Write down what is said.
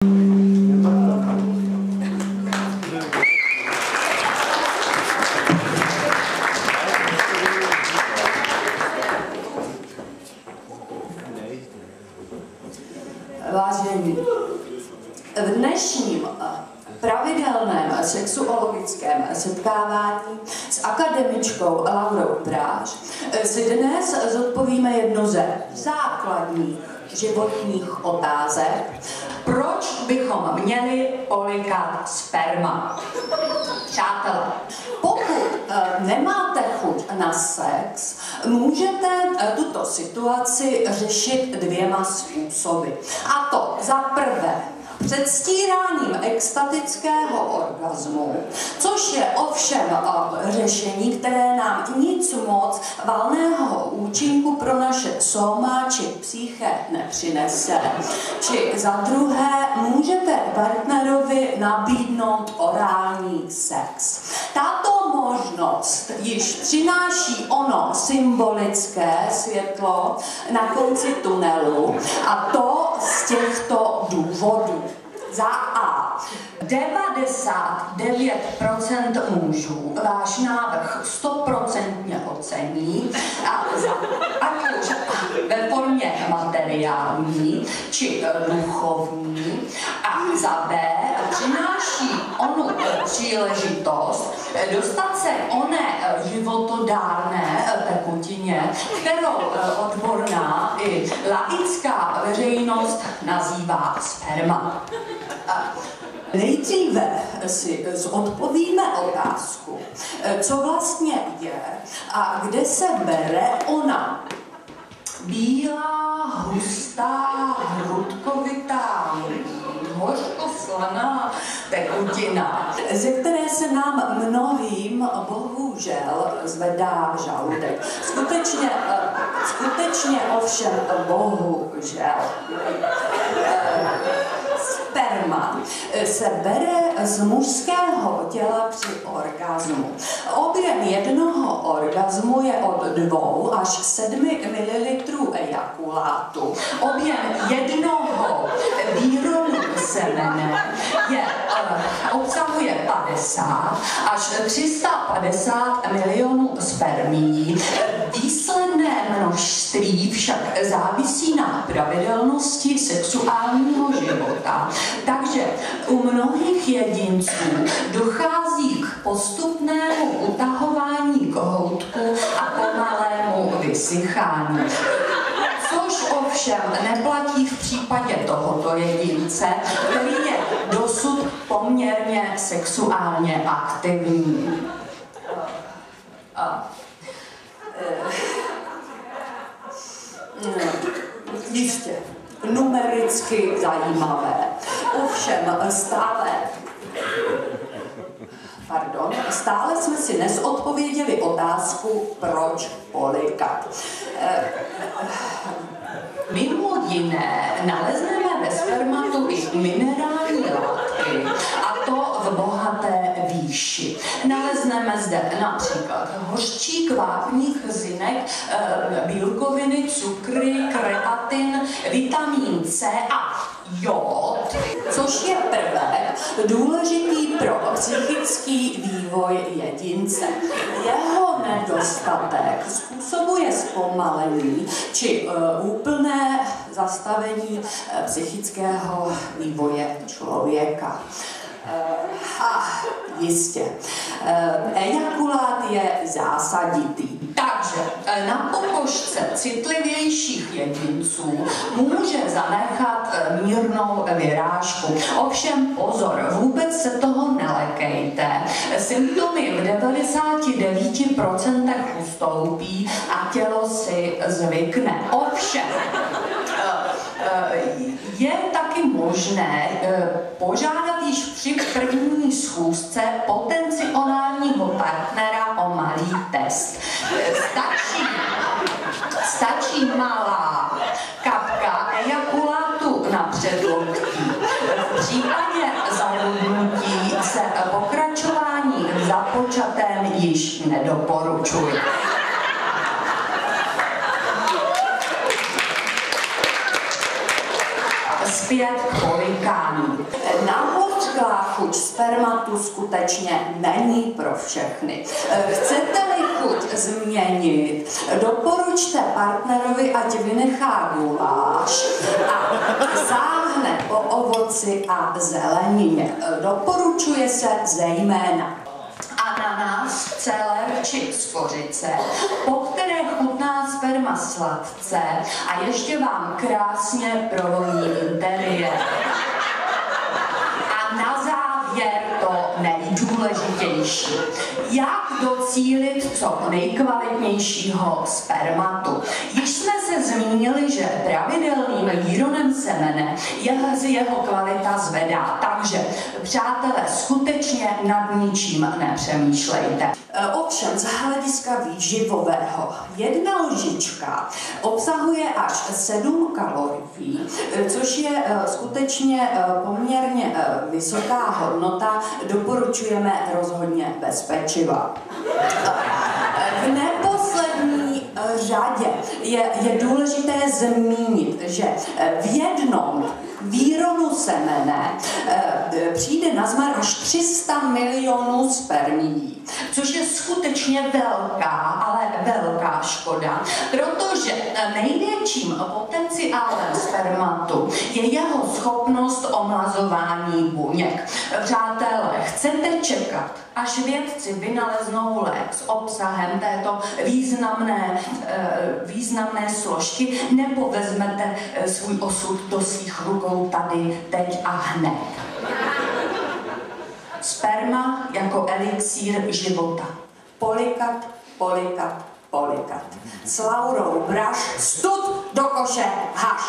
Vážení, v dnešním pravidelném sexuologickém setkávání s akademičkou Laurou Práž si dnes zodpovíme jednu ze základních životních otázek. Proč bychom měli polikat sperma? Přátelé, pokud nemáte chuť na sex, můžete tuto situaci řešit dvěma způsoby. A to za prvé předstíráním extatického orgazmu, což je ovšem řešení, které nám nic moc valného účinku pro naše soma či psyché nepřinese. Či za druhé můžete partnerovi nabídnout orální sex. Tato možnost již přináší ono symbolické světlo na konci tunelu, a to z těchto důvodů. Za A. 99% mužů váš návrh 100% ocení, a ať už ve formě materiální či duchovní. A za B. přináší onu příležitost dostat se oné životodárné tekutině, kterou odborná i laická veřejnost nazývá sperma. Nejdříve si odpovíme otázku, co vlastně je a kde se bere ona bílá, hustá, hrudkovitá, hořkoslaná tekutina, ze které se nám mnohým bohužel zvedá žaludek. Skutečně ovšem bohužel. Sperma se bere z mužského těla při orgazmu. Objem jednoho orgazmu je od 2 až 7 ml ejakulátu. Objem jednoho výronu semene obsahuje 50 až 350 milionů spermií. Výsledné množství však závisí na pravidelnosti sexuálního života. Takže u mnohých jedinců dochází k postupnému utahování kohoutku a pomalému vysychání. Což ovšem neplatí v případě tohoto jedince, který je dosud poměrně sexuálně aktivní. Jistě, numericky zajímavé. Ovšem stále jsme si nezodpověděli otázku, proč polikat. Mimo jiné nalezneme ve spermatu i minerální látky, a to v bohaté výši. Nalezneme zde například hořčík vápních hzinek, bílkoviny, cukry, kreatin, vitamin C a jód, což je prvek důležitý pro psychický vývoj jedince. Jeho nedostatek způsobuje zpomalení či úplné zastavení psychického vývoje člověka. Jistě. Ejakulát je zásaditý. Takže na pokožce citlivějších jedinců může zanechat mírnou vyrážku. Ovšem pozor, vůbec se toho nelekejte. Symptomy v 99% ustoupí a tělo si zvykne. Ovšem, je taky možné požádat již při první schůzce potenciálního partnera o malý test. Stačí malá kapka ejakulátu na předloktí. V případě zaludnutí se pokračování v započatém již nedoporučuje. Zpět k polikání. Nahořklá chuť spermatu skutečně není pro všechny. Chcete-li chuť změnit, doporučte partnerovi, ať vynechá guláš a sáhne po ovoci a zelenině. Doporučuje se zejména ananas, celer či skořice, po které chutná sperma sladce a ještě vám krásně provoní interiér. A na závěr to nejdůležitější. Jak docílit co nejkvalitnějšího spermatu? Již jsme se zmínili, že pravidelným výronem semene jeho kvalita zvedá. Takže, přátelé, skutečně nad ničím nepřemýšlejte. Ovšem, z hlediska výživového, jedna lžička obsahuje až 7 kalorií, což je skutečně poměrně vysoká hodnota, doporučujeme rozhodně bez pečiva. V neposlední řadě je důležité zmínit, že v jednom výronu semene přijde na zmar až 300 milionů spermií, což je skutečně velká, ale velká škoda, protože největším potenciálem spermatu je jeho schopnost omlazování buněk. Přátelé, chcete čekat, až vědci vynaleznou lék s obsahem této významné složky, nebo vezmete svůj osud do svých rukou tady, teď a hned. Sperma jako elixír života. Polikat, polikat, polikat. S Laurou Braš, stud do koše, haš.